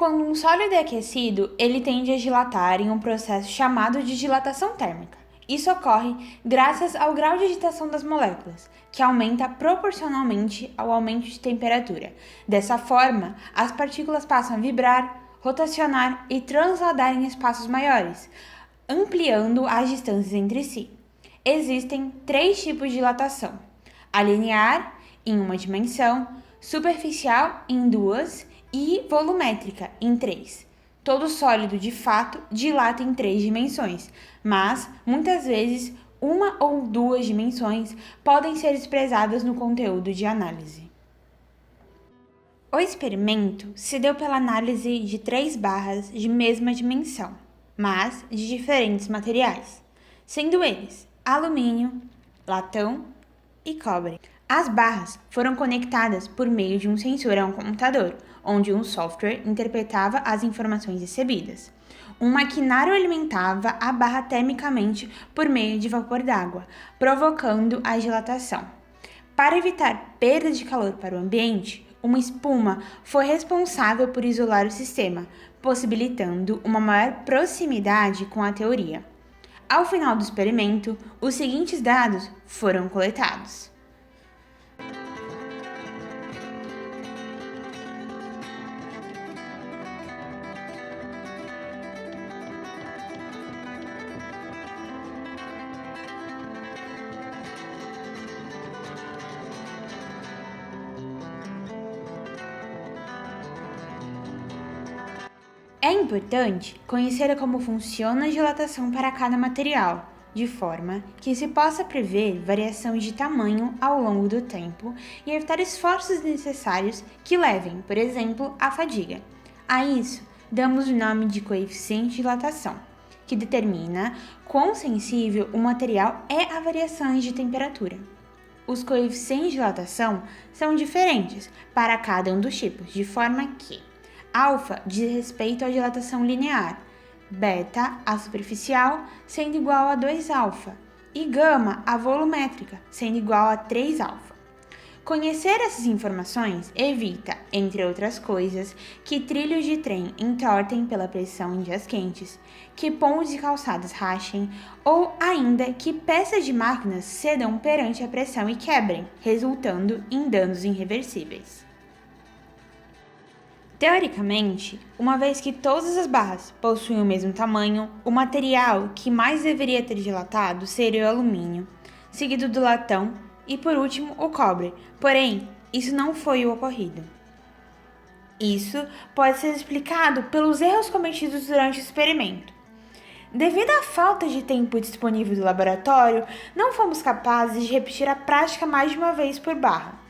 Quando um sólido é aquecido, ele tende a dilatar em um processo chamado de dilatação térmica. Isso ocorre graças ao grau de agitação das moléculas, que aumenta proporcionalmente ao aumento de temperatura. Dessa forma, as partículas passam a vibrar, rotacionar e transladar em espaços maiores, ampliando as distâncias entre si. Existem três tipos de dilatação: a linear, em uma dimensão, superficial, em duas, e volumétrica, em três. Todo sólido, de fato, dilata em três dimensões, mas, muitas vezes, uma ou duas dimensões podem ser expressadas no conteúdo de análise. O experimento se deu pela análise de três barras de mesma dimensão, mas de diferentes materiais, sendo eles alumínio, latão e cobre. As barras foram conectadas por meio de um sensor a um computador, onde um software interpretava as informações recebidas. Um maquinário alimentava a barra termicamente por meio de vapor d'água, provocando a dilatação. Para evitar perda de calor para o ambiente, uma espuma foi responsável por isolar o sistema, possibilitando uma maior proximidade com a teoria. Ao final do experimento, os seguintes dados foram coletados. É importante conhecer como funciona a dilatação para cada material, de forma que se possa prever variações de tamanho ao longo do tempo e evitar esforços desnecessários que levem, por exemplo, à fadiga. A isso, damos o nome de coeficiente de dilatação, que determina quão sensível o material é a variações de temperatura. Os coeficientes de dilatação são diferentes para cada um dos tipos, de forma que alfa diz respeito à dilatação linear, beta a superficial, sendo igual a 2 alfa, e gama a volumétrica, sendo igual a 3 alfa. Conhecer essas informações evita, entre outras coisas, que trilhos de trem entortem pela pressão em dias quentes, que pontes de calçadas rachem ou ainda que peças de máquinas cedam perante a pressão e quebrem, resultando em danos irreversíveis. Teoricamente, uma vez que todas as barras possuem o mesmo tamanho, o material que mais deveria ter dilatado seria o alumínio, seguido do latão e, por último, o cobre. Porém, isso não foi o ocorrido. Isso pode ser explicado pelos erros cometidos durante o experimento. Devido à falta de tempo disponível do laboratório, não fomos capazes de repetir a prática mais de uma vez por barra.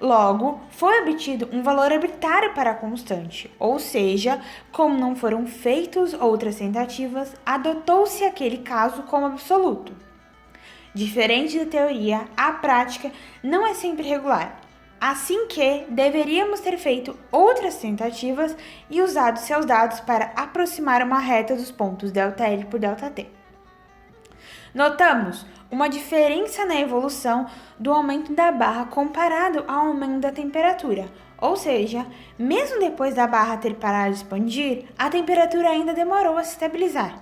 Logo, foi obtido um valor arbitrário para a constante, ou seja, como não foram feitas outras tentativas, adotou-se aquele caso como absoluto. Diferente da teoria, a prática não é sempre regular, assim que deveríamos ter feito outras tentativas e usado seus dados para aproximar uma reta dos pontos ΔL por ΔT. Notamos uma diferença na evolução do aumento da barra comparado ao aumento da temperatura, ou seja, mesmo depois da barra ter parado de expandir, a temperatura ainda demorou a se estabilizar.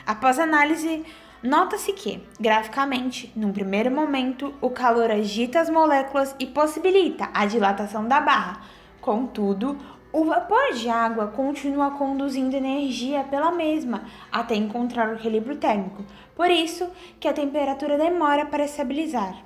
Após análise, nota-se que, graficamente, num primeiro momento, o calor agita as moléculas e possibilita a dilatação da barra. Contudo, o vapor de água continua conduzindo energia pela mesma até encontrar o equilíbrio térmico, por isso que a temperatura demora para estabilizar.